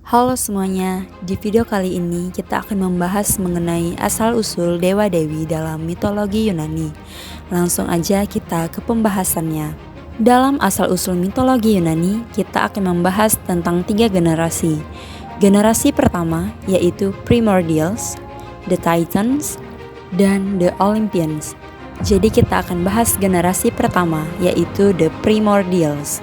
Halo semuanya, di video kali ini kita akan membahas mengenai asal-usul dewa-dewi dalam mitologi Yunani. Langsung aja kita ke pembahasannya. Dalam asal-usul mitologi Yunani, kita akan membahas tentang 3 generasi. Generasi pertama yaitu Primordials, The Titans, dan The Olympians. Jadi kita akan bahas generasi pertama yaitu The Primordials.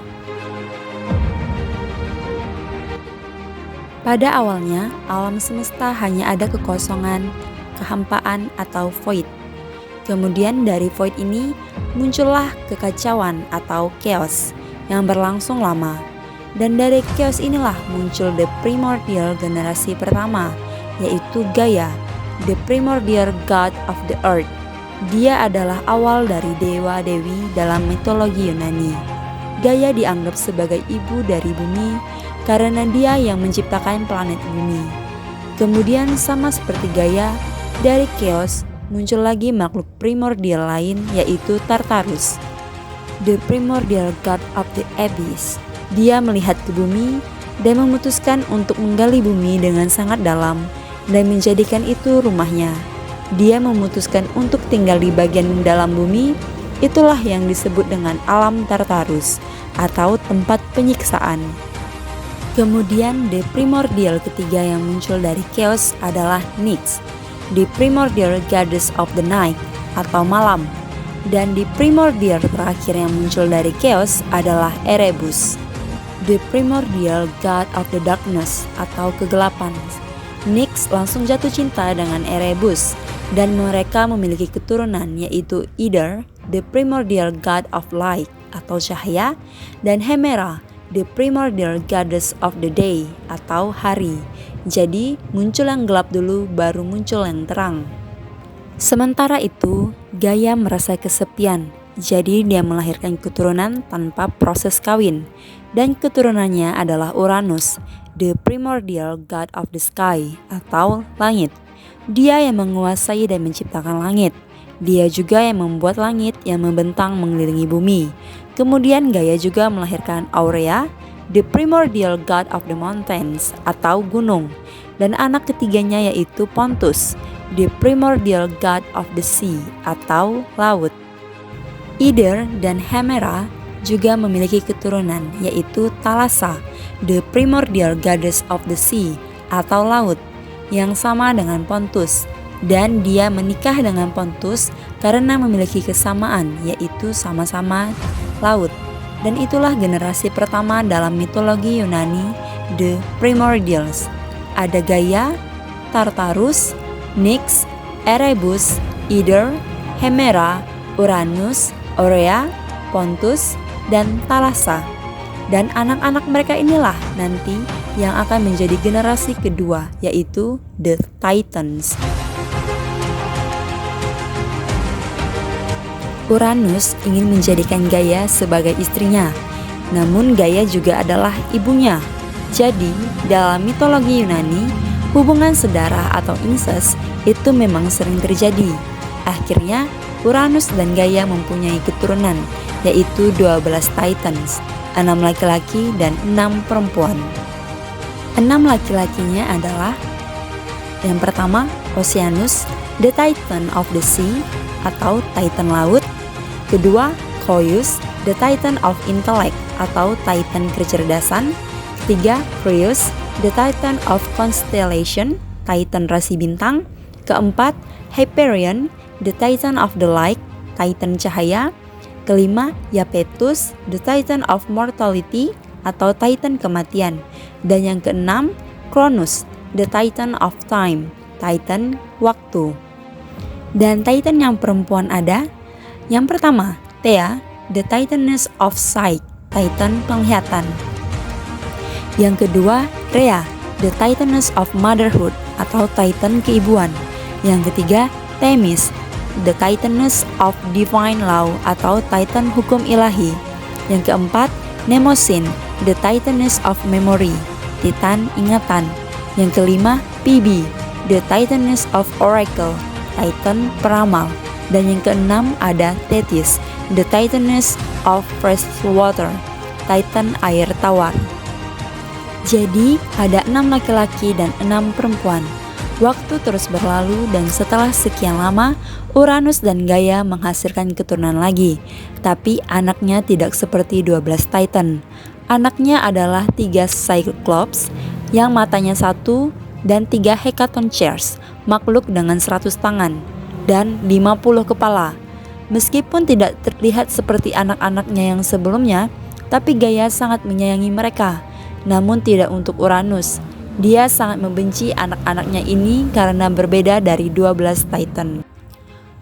Pada awalnya, alam semesta hanya ada kekosongan, kehampaan, atau void. Kemudian dari void ini muncullah kekacauan atau chaos yang berlangsung lama. Dan dari chaos inilah muncul the primordial generasi pertama, yaitu Gaia, the primordial god of the earth. Dia adalah awal dari dewa-dewi dalam mitologi Yunani. Gaia dianggap sebagai ibu dari bumi karena dia yang menciptakan planet bumi. Kemudian sama seperti Gaia, dari chaos muncul lagi makhluk primordial lain yaitu Tartarus, the primordial god of the abyss. Dia melihat ke bumi dan memutuskan untuk menggali bumi dengan sangat dalam dan menjadikan itu rumahnya. Dia memutuskan untuk tinggal di bagian dalam bumi, itulah yang disebut dengan alam Tartarus atau tempat penyiksaan. Kemudian the primordial ketiga yang muncul dari chaos adalah Nyx, the primordial goddess of the night atau malam. Dan the primordial terakhir yang muncul dari chaos adalah Erebus, the primordial god of the darkness atau kegelapan. Nyx langsung jatuh cinta dengan Erebus dan mereka memiliki keturunan yaitu Ida, the primordial god of light atau cahaya, dan Hemera, the primordial goddess of the day atau hari. Jadi muncul yang gelap dulu baru muncul yang terang. Sementara itu Gaia merasa kesepian, jadi dia melahirkan keturunan tanpa proses kawin. Dan keturunannya adalah Uranus, the primordial god of the sky atau langit. Dia yang menguasai dan menciptakan langit. Dia juga yang membuat langit yang membentang mengelilingi bumi. Kemudian Gaia juga melahirkan Aurea, the primordial god of the mountains atau gunung. Dan anak ketiganya yaitu Pontus, the primordial god of the sea atau laut. Ida dan Hemera juga memiliki keturunan yaitu Thalassa, the primordial goddess of the sea atau laut, yang sama dengan Pontus. Dan dia menikah dengan Pontus karena memiliki kesamaan yaitu sama-sama laut. Dan itulah generasi pertama dalam mitologi Yunani, the Primordials. Ada Gaia, Tartarus, Nyx, Erebus, Ida, Hemera, Uranus, Aurea, Pontus, dan Thalassa. Dan anak-anak mereka inilah nanti yang akan menjadi generasi kedua yaitu the Titans. Uranus ingin menjadikan Gaia sebagai istrinya, namun Gaia juga adalah ibunya. Jadi, dalam mitologi Yunani, hubungan saudara atau incest itu memang sering terjadi. Akhirnya, Uranus dan Gaia mempunyai keturunan, yaitu 12 Titans, 6 laki-laki dan 6 perempuan. 6 laki-lakinya adalah yang pertama, Oceanus, the Titan of the sea atau Titan laut. Kedua, Coeus, the Titan of Intellect atau Titan kecerdasan. Ketiga, Creus, the Titan of Constellation, Titan rasi bintang. Keempat, Hyperion, the Titan of the Light, Titan cahaya. Kelima, Iapetus, the Titan of Mortality atau Titan kematian. Dan yang keenam, Cronus, the Titan of Time, Titan waktu. Dan Titan yang perempuan ada. Yang pertama, Thea, the Titaness of Sight, Titan penglihatan. Yang kedua, Rhea, the Titaness of Motherhood atau Titan keibuan. Yang ketiga, Themis, the Titaness of Divine Law atau Titan hukum ilahi. Yang keempat, Mnemosyne, the Titaness of Memory, Titan ingatan. Yang kelima, Phoebe, the Titaness of Oracle, Titan peramal. Dan yang keenam ada Thetis, the Titaness of Fresh Water, Titan air tawar. Jadi ada 6 laki-laki dan 6 perempuan. Waktu terus berlalu dan setelah sekian lama, Uranus dan Gaia menghasilkan keturunan lagi. Tapi anaknya tidak seperti 12 Titan. Anaknya adalah 3 Cyclops yang matanya 1 dan 3 Hecatoncheires, makhluk dengan 100 tangan dan 50 kepala. Meskipun tidak terlihat seperti anak-anaknya yang sebelumnya, tapi Gaia sangat menyayangi mereka. Namun tidak untuk Uranus. Dia sangat membenci anak-anaknya ini karena berbeda dari 12 Titan.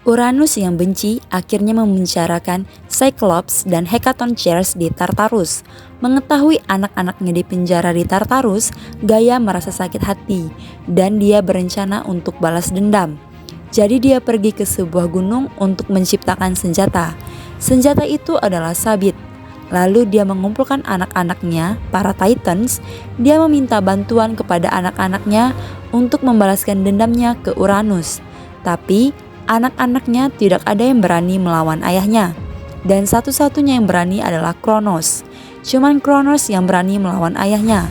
Uranus yang benci akhirnya memenjarakan Cyclops dan Hecatoncheires di Tartarus. Mengetahui anak-anaknya di penjara di Tartarus, Gaia merasa sakit hati dan dia berencana untuk balas dendam. Jadi dia pergi ke sebuah gunung untuk menciptakan senjata. Senjata itu adalah sabit. Lalu dia mengumpulkan anak-anaknya, para Titans. Dia meminta bantuan kepada anak-anaknya untuk membalaskan dendamnya ke Uranus. Tapi anak-anaknya tidak ada yang berani melawan ayahnya. Dan satu-satunya yang berani adalah Kronos. Cuman Kronos yang berani melawan ayahnya.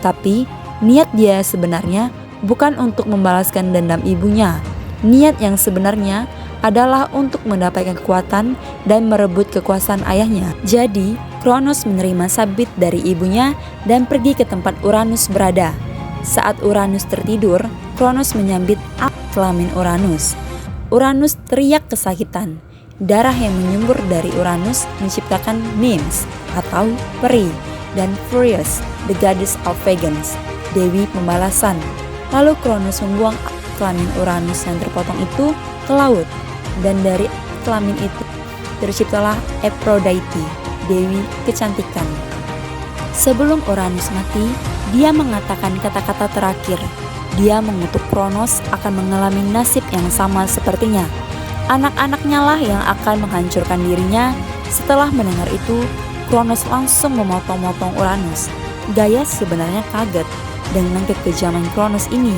Tapi niat dia sebenarnya bukan untuk membalaskan dendam ibunya. Niat yang sebenarnya adalah untuk mendapatkan kekuatan dan merebut kekuasaan ayahnya. Jadi, Kronos menerima sabit dari ibunya dan pergi ke tempat Uranus berada. Saat Uranus tertidur, Kronos menyambit kelamin Uranus. Uranus teriak kesakitan. Darah yang menyembur dari Uranus menciptakan Nymphs atau peri, dan Furious, the goddess of vengeance, dewi pembalasan. Lalu Kronos membuang kelamin Uranus yang terpotong itu ke laut. Dan dari kelamin itu terciptalah Aphrodite, dewi kecantikan. Sebelum Uranus mati, dia mengatakan kata-kata terakhir. Dia mengutuk Kronos akan mengalami nasib yang sama sepertinya. Anak-anaknya lah yang akan menghancurkan dirinya. Setelah mendengar itu, Kronos langsung memotong-motong Uranus. Gaia sebenarnya kaget dengan kekejaman Kronos ini.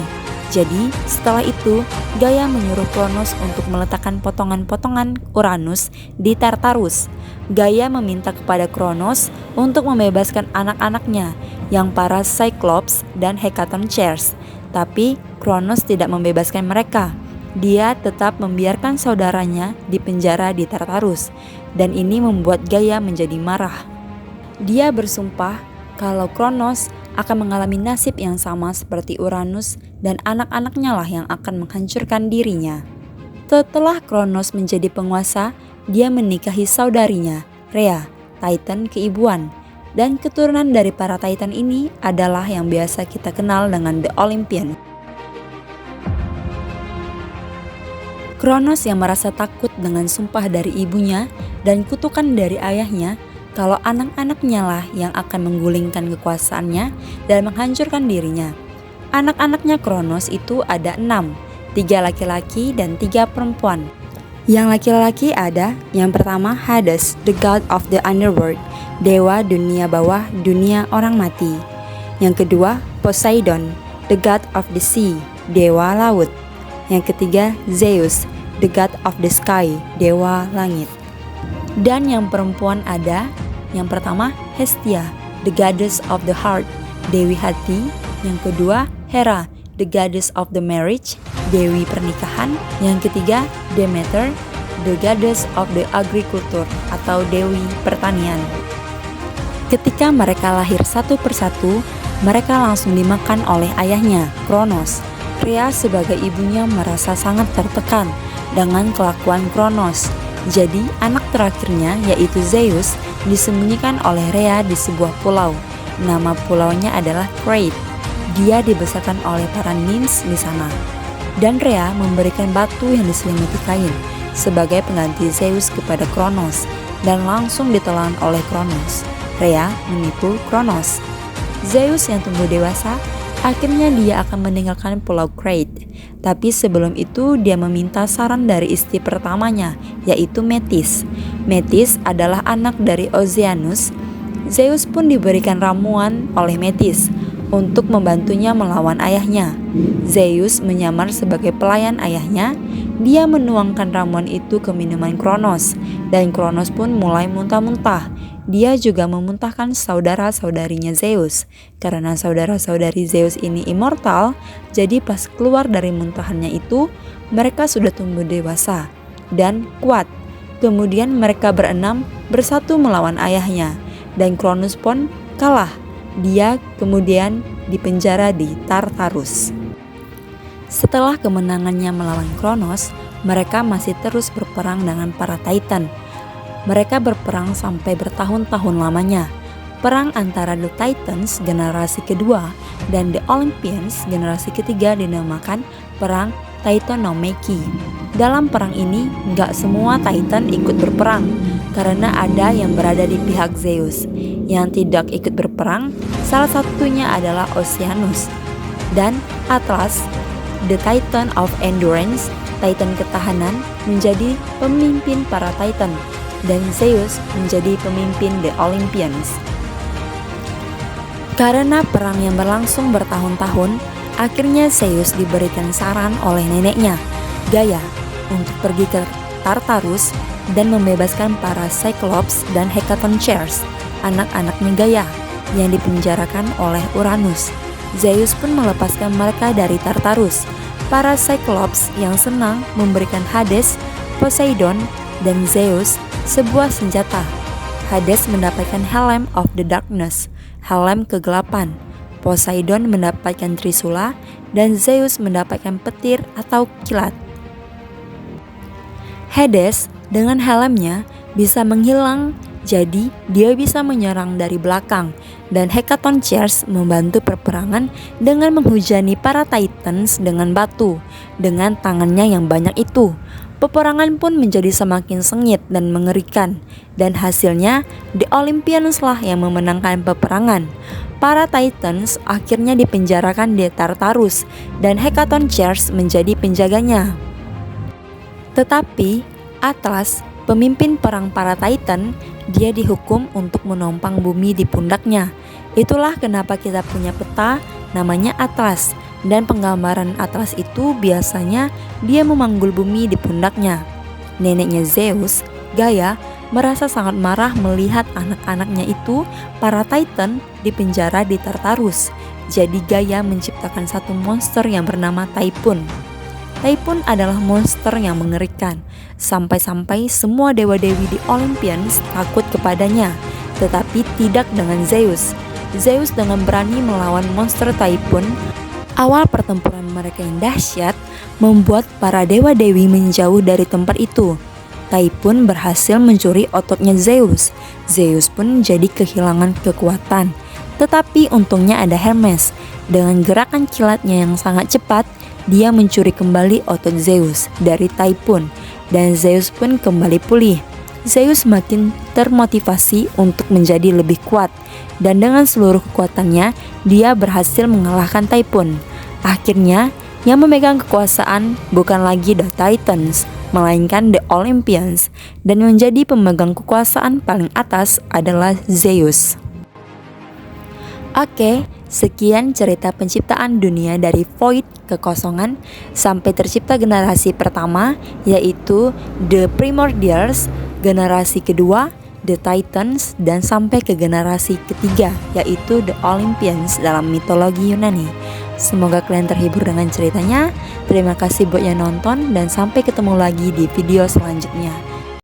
Jadi setelah itu Gaia menyuruh Kronos untuk meletakkan potongan-potongan Uranus di Tartarus. Gaia meminta kepada Kronos untuk membebaskan anak-anaknya yang para Cyclops dan Hecatoncheires. Tapi Kronos tidak membebaskan mereka. Dia tetap membiarkan saudaranya di penjara di Tartarus. Dan ini membuat Gaia menjadi marah. Dia bersumpah kalau Kronos akan mengalami nasib yang sama seperti Uranus dan anak-anaknya lah yang akan menghancurkan dirinya. Setelah Kronos menjadi penguasa, dia menikahi saudarinya, Rhea, Titan keibuan. Dan keturunan dari para Titan ini adalah yang biasa kita kenal dengan The Olympian. Kronos yang merasa takut dengan sumpah dari ibunya dan kutukan dari ayahnya, kalau anak-anaknya lah yang akan menggulingkan kekuasaannya dan menghancurkan dirinya. Anak-anaknya Kronos itu ada 6, 3 laki-laki dan 3 perempuan. Yang laki-laki ada, yang pertama Hades, the god of the underworld, dewa dunia bawah, dunia orang mati. Yang kedua Poseidon, the god of the sea, dewa laut. Yang ketiga Zeus, the god of the sky, dewa langit. Dan yang perempuan ada, yang pertama Hestia, the goddess of the heart, dewi hati. Yang kedua Hera, the goddess of the marriage, dewi pernikahan. Yang ketiga Demeter, the goddess of the agriculture atau dewi pertanian. Ketika mereka lahir satu persatu, mereka langsung dimakan oleh ayahnya, Kronos. Rhea sebagai ibunya merasa sangat tertekan dengan kelakuan Kronos. Jadi anak terakhirnya yaitu Zeus disembunyikan oleh Rhea di sebuah pulau. Nama pulaunya adalah Crete. Dia dibesarkan oleh para nymphs di sana. Dan Rhea memberikan batu yang diselimuti kain sebagai pengganti Zeus kepada Kronos dan langsung ditelan oleh Kronos. Rhea menipu Kronos. Zeus yang tumbuh dewasa, akhirnya dia akan meninggalkan pulau Crete. Tapi sebelum itu dia meminta saran dari istri pertamanya, yaitu Metis. Metis adalah anak dari Oceanus. Zeus pun diberikan ramuan oleh Metis untuk membantunya melawan ayahnya. Zeus menyamar sebagai pelayan ayahnya. Dia menuangkan ramuan itu ke minuman Kronos, dan Kronos pun mulai muntah-muntah. dia juga memuntahkan saudara-saudarinya Zeus. Karena saudara-saudari Zeus ini immortal, jadi pas keluar dari muntahannya itu, mereka sudah tumbuh dewasa dan kuat. Kemudian mereka berenam bersatu melawan ayahnya, dan Kronos pun kalah. Dia kemudian dipenjara di Tartarus. Setelah kemenangannya melawan Kronos, mereka masih terus berperang dengan para Titan. Mereka berperang sampai bertahun-tahun lamanya. Perang antara The Titans generasi kedua dan The Olympians generasi ketiga dinamakan Perang Titanomachy. Dalam perang ini, gak semua Titan ikut berperang karena ada yang berada di pihak Zeus. Yang tidak ikut berperang, salah satunya adalah Oceanus dan Atlas, The Titan of Endurance, Titan ketahanan, menjadi pemimpin para Titan, dan Zeus menjadi pemimpin The Olympians. Karena perang yang berlangsung bertahun-tahun, akhirnya Zeus diberikan saran oleh neneknya, Gaia, untuk pergi ke Tartarus dan membebaskan para Cyclops dan Hecatoncheires, anak-anaknya Gaia, yang dipenjarakan oleh Uranus. Zeus pun melepaskan mereka dari Tartarus. Para Cyclops yang senang memberikan Hades, Poseidon, dan Zeus sebuah senjata. Hades mendapatkan Helm of the Darkness, helm kegelapan. Poseidon mendapatkan Trisula, dan Zeus mendapatkan petir atau kilat. Hades dengan helmnya bisa menghilang, jadi dia bisa menyerang dari belakang, dan Hecatoncheires membantu perperangan dengan menghujani para Titans dengan batu dengan tangannya yang banyak itu. Peperangan pun menjadi semakin sengit dan mengerikan, dan hasilnya The Olympians lah yang memenangkan peperangan. Para Titans akhirnya dipenjarakan di Tartarus, dan Hecatoncheires menjadi penjaganya. Tetapi Atlas, pemimpin perang para Titan, dia dihukum untuk menumpang bumi di pundaknya. Itulah kenapa kita punya peta namanya Atlas. Dan penggambaran Atlas itu biasanya dia memanggul bumi di pundaknya. Neneknya Zeus, Gaia, merasa sangat marah melihat anak-anaknya itu, para Titan, dipenjara di Tartarus. Jadi Gaia menciptakan satu monster yang bernama Typhon. Typhon adalah monster yang mengerikan, sampai-sampai semua dewa-dewi di Olympians takut kepadanya, tetapi tidak dengan Zeus. Zeus dengan berani melawan monster Typhon. Awal pertempuran mereka yang dahsyat membuat para dewa-dewi menjauh dari tempat itu. Typhon berhasil mencuri ototnya Zeus. Zeus pun jadi kehilangan kekuatan. Tetapi untungnya ada Hermes. Dengan gerakan kilatnya yang sangat cepat, dia mencuri kembali otot Zeus dari Typhon, dan Zeus pun kembali pulih. Zeus makin termotivasi untuk menjadi lebih kuat, dan dengan seluruh kekuatannya, dia berhasil mengalahkan Typhon. Akhirnya, yang memegang kekuasaan bukan lagi The Titans, melainkan The Olympians, dan menjadi pemegang kekuasaan paling atas adalah Zeus. Oke, sekian cerita penciptaan dunia dari void, kekosongan, sampai tercipta generasi pertama, yaitu The Primordials, generasi kedua, The Titans, dan sampai ke generasi ketiga, yaitu The Olympians dalam mitologi Yunani. Semoga kalian terhibur dengan ceritanya. Terima kasih buat yang nonton, dan sampai ketemu lagi di video selanjutnya.